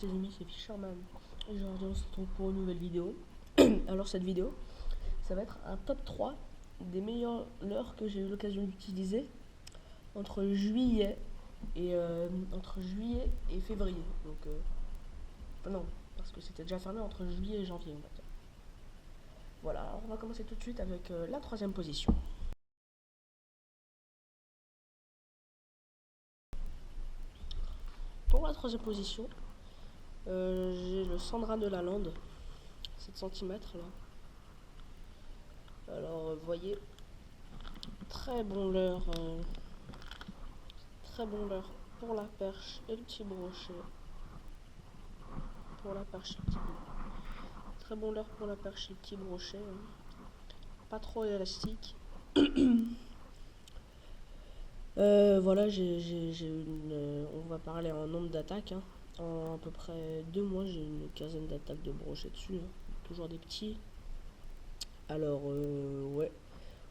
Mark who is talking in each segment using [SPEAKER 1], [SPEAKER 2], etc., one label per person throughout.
[SPEAKER 1] les amis, c'est Fisherman. Aujourd'hui on se retrouve pour une nouvelle vidéo. Alors cette vidéo, ça va être un top 3 des meilleures leurres que j'ai eu l'occasion d'utiliser entre juillet et février. Donc non, parce que c'était déjà fermé entre juillet et janvier. Voilà, alors on va commencer tout de suite avec la troisième position. Pour la troisième position, j'ai le Sandra de la Lande, 7 cm là. Alors vous voyez, très bon leurre pour la perche et le petit brochet. Pour la perche et le petit brochet. Très bon leurre pour la perche et le petit brochet. Pas trop élastique. Voilà, on va parler en nombre d'attaques. En à peu près 2 mois, j'ai une quinzaine d'attaques de brochet dessus. Toujours des petits. Alors, ouais.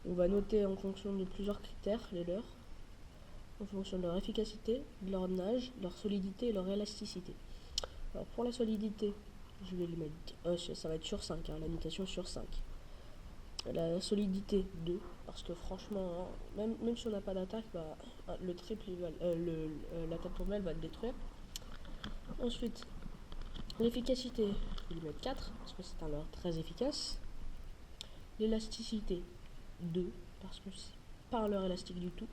[SPEAKER 1] On va noter en fonction de plusieurs critères les leurres. En fonction de leur efficacité, de leur nage, leur solidité et leur élasticité. Alors pour la solidité, je vais le mettre, ça va être sur 5, la notation sur 5. La solidité 2, parce que franchement, même si on n'a pas d'attaque, le triple, l'attaque tombale va le détruire. Ensuite, l'efficacité, je vais lui mettre 4, parce que c'est un leurre très efficace. L'élasticité 2, parce que c'est pas un leurre élastique du tout.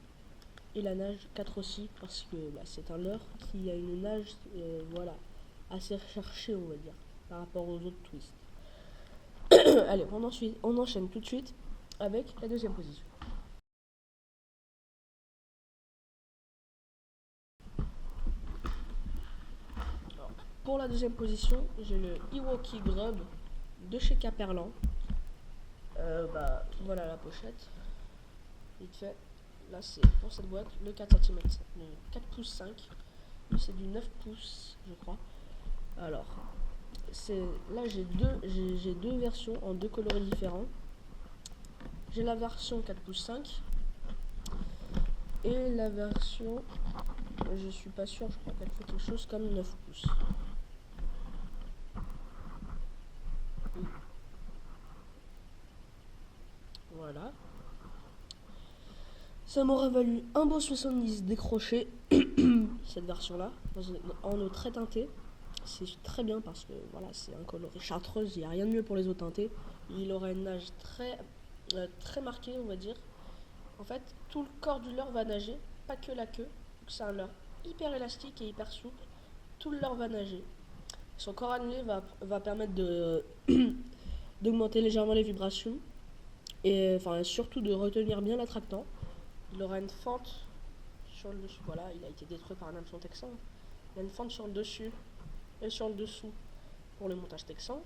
[SPEAKER 1] Et la nage 4 aussi, parce que c'est un leurre qui a une nage voilà, assez recherchée, on va dire, par rapport aux autres twists. Allez, on enchaîne tout de suite avec la deuxième position. Alors, pour la deuxième position, j'ai le Iwoki Grub de chez Caperlan. Voilà la pochette, vite fait. Là c'est pour cette boîte le 4 cm, le 4 pouces 5, c'est du 9 pouces je crois. Alors là j'ai deux versions en deux coloris différents. J'ai la version 4 pouces 5 et la version, je suis pas sûr, je crois qu'elle fait quelque chose comme 9 pouces. Voilà. Ça m'aura valu un beau 70 décroché, cette version-là, en eau très teintée. C'est très bien parce que voilà, c'est un coloris chartreuse, il n'y a rien de mieux pour les eaux teintées. Il aura une nage très marquée, on va dire. En fait, tout le corps du leurre va nager, pas que la queue. C'est un leurre hyper élastique et hyper souple. Tout le leurre va nager. Son corps annulé va permettre d'augmenter légèrement les vibrations et surtout de retenir bien l'attractant. Il aura une fente sur le dessus. Voilà, il a été détruit par un hameçon texan. Il y a une fente sur le dessus et sur le dessous pour le montage texan,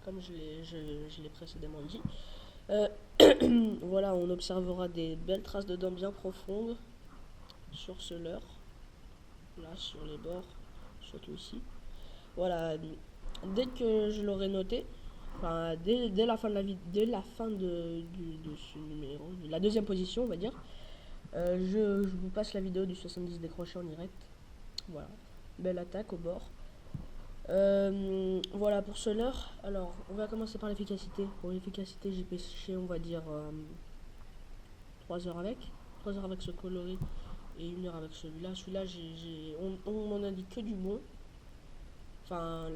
[SPEAKER 1] comme je l'ai précédemment dit. Voilà, on observera des belles traces de dents bien profondes sur ce leurre, là sur les bords, surtout ici. Voilà, dès que je l'aurai noté, dès la fin de ce numéro, de la deuxième position, on va dire, je vous passe la vidéo du 70 décroché en direct. Voilà, belle attaque au bord. Voilà pour ce leurre. Alors, on va commencer par l'efficacité. Pour l'efficacité, j'ai pêché, on va dire, 3 heures avec. 3 heures avec ce coloris et 1 heure avec celui-là. Celui-là, on m'en a dit que du bon. Enfin,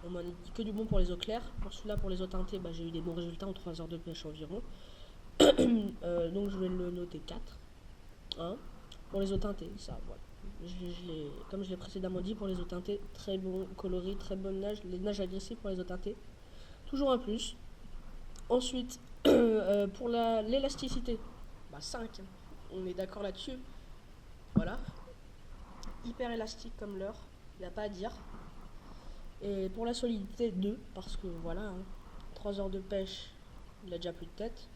[SPEAKER 1] on m'en a dit que du bon pour les eaux claires. Pour celui-là, pour les eaux teintées, j'ai eu des bons résultats en 3 heures de pêche environ. Donc, je vais le noter 4. Pour les eaux teintées, ça, voilà. Comme je l'ai précédemment dit, pour les eaux teintées, très bon coloris, très bonne nage. Les nages agressives pour les eaux teintées, toujours un plus. Ensuite, pour l'élasticité, 5, on est d'accord là-dessus. Voilà. Hyper élastique comme leurre, il n'y a pas à dire. Et pour la solidité, 2, parce que voilà, 3 heures de pêche, il a déjà plus de tête.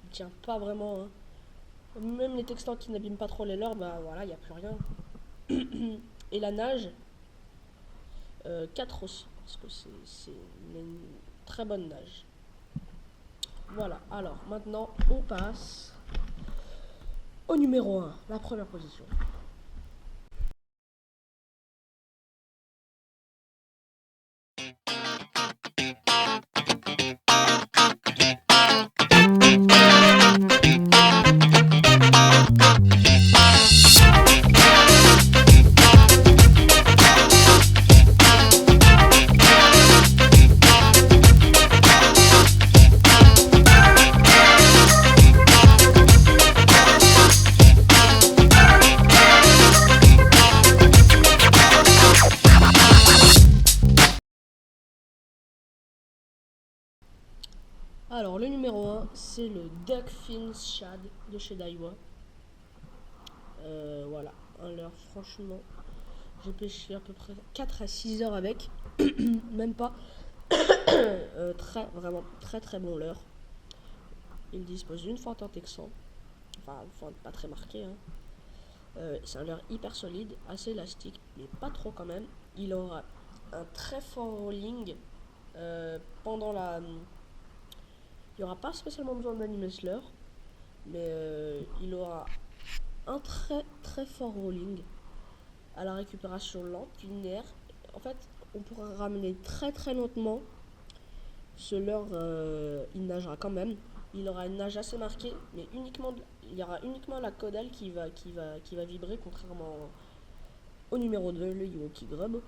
[SPEAKER 1] Il tient pas vraiment. Même les textants qui n'abîment pas trop les leurres, voilà, il n'y a plus rien. Et la nage, 4 aussi, parce que c'est une très bonne nage. Voilà, alors maintenant on passe au numéro 1, la première position. Alors, le numéro 1, c'est le Duckfin Shad de chez Daiwa. Voilà, un leurre, franchement. J'ai pêché à peu près 4 à 6 heures avec. Même pas. Vraiment très bon leurre. Il dispose d'une feinte en texan. Enfin, une feinte pas très marquée. C'est un leurre hyper solide, assez élastique, mais pas trop quand même. Il aura un très fort rolling pendant la. Il n'y aura pas spécialement besoin d'animer ce leurre, mais il aura un très fort rolling à la récupération lente, linéaire. En fait, on pourra ramener très lentement. Ce leurre, il nagera quand même. Il aura une nage assez marquée, mais il y aura uniquement la caudale qui va vibrer, contrairement au numéro 2, le Yoki Grub.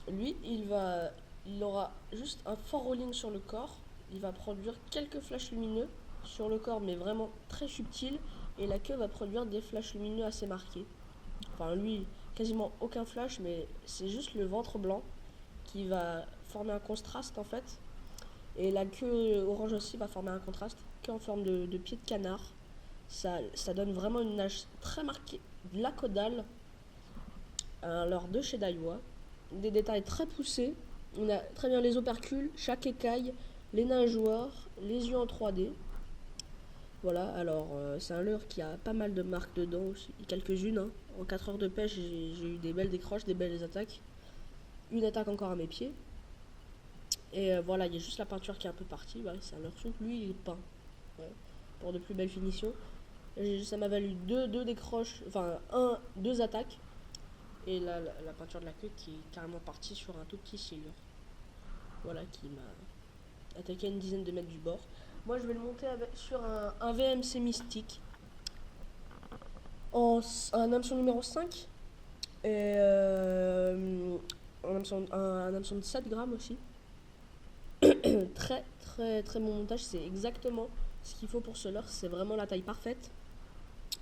[SPEAKER 1] Lui, il aura juste un fort rolling sur le corps. Il va produire quelques flashs lumineux sur le corps, mais vraiment très subtils. Et la queue va produire des flashs lumineux assez marqués. Enfin, lui, quasiment aucun flash, mais c'est juste le ventre blanc qui va former un contraste en fait. Et la queue orange aussi va former un contraste, queue en forme de pied de canard. Ça donne vraiment une nage très marquée de la caudale. Un leurre de chez Daiwa. Des détails très poussés. On a très bien les opercules, chaque écaille, les nageoires, les yeux en 3D. Voilà, alors c'est un leurre qui a pas mal de marques dedans aussi, quelques-unes. Hein. En 4 heures de pêche, j'ai eu des belles décroches, des belles attaques. Une attaque encore à mes pieds. Et voilà, il y a juste la peinture qui est un peu partie. Ouais, c'est un leurre souple, lui il est peint. Ouais, pour de plus belles finitions. Ça m'a valu deux décroches, enfin deux attaques. Et la peinture de la queue qui est carrément partie sur un tout petit silure. Voilà, qui m'a attaqué à une dizaine de mètres du bord. Moi je vais le monter sur un VMC mystique. Un hameçon numéro 5. Et un hameçon de 7 grammes aussi. Très bon montage, c'est exactement ce qu'il faut pour ce leurre, c'est vraiment la taille parfaite.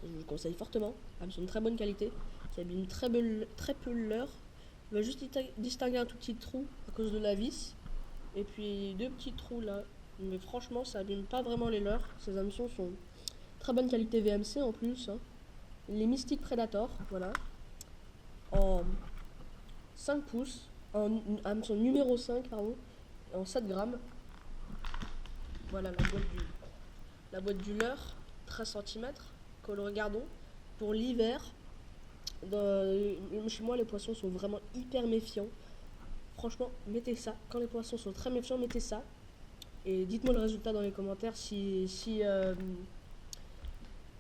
[SPEAKER 1] Je vous le conseille fortement. Hameçon de très bonne qualité, qui abîme très peu le leurre. Il va juste distinguer un tout petit trou à cause de la vis. Et puis 2 petits trous là. Mais franchement, ça abîme pas vraiment les leurres. Ces hameçons sont très bonne qualité VMC en plus. Hein. Les Mystic Predator, voilà. En 5 pouces. En hameçon numéro 5, pardon. En 7 grammes. Voilà la boîte du leurre, 13 cm, regardons. Pour l'hiver, chez moi les poissons sont vraiment hyper méfiants. Franchement, mettez ça. Quand les poissons sont très méfiants, mettez ça. Et dites-moi le résultat dans les commentaires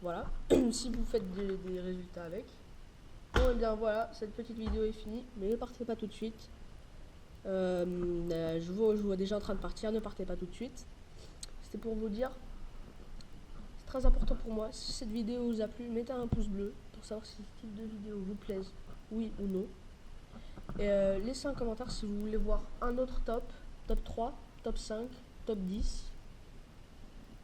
[SPEAKER 1] voilà, si vous faites des résultats avec. Bon et bien voilà, cette petite vidéo est finie, mais ne partez pas tout de suite. Je vous vois déjà en train de partir, ne partez pas tout de suite. C'était pour vous dire, c'est très important pour moi, si cette vidéo vous a plu, mettez un pouce bleu pour savoir si ce type de vidéo vous plaise, oui ou non. Et laissez un commentaire si vous voulez voir un autre top 3, top 5, top 10.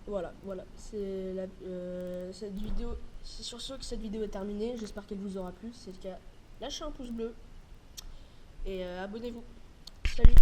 [SPEAKER 1] Voilà, cette vidéo, c'est sur ce que cette vidéo est terminée. J'espère qu'elle vous aura plu. Si c'est le cas, lâchez un pouce bleu et abonnez-vous. Salut!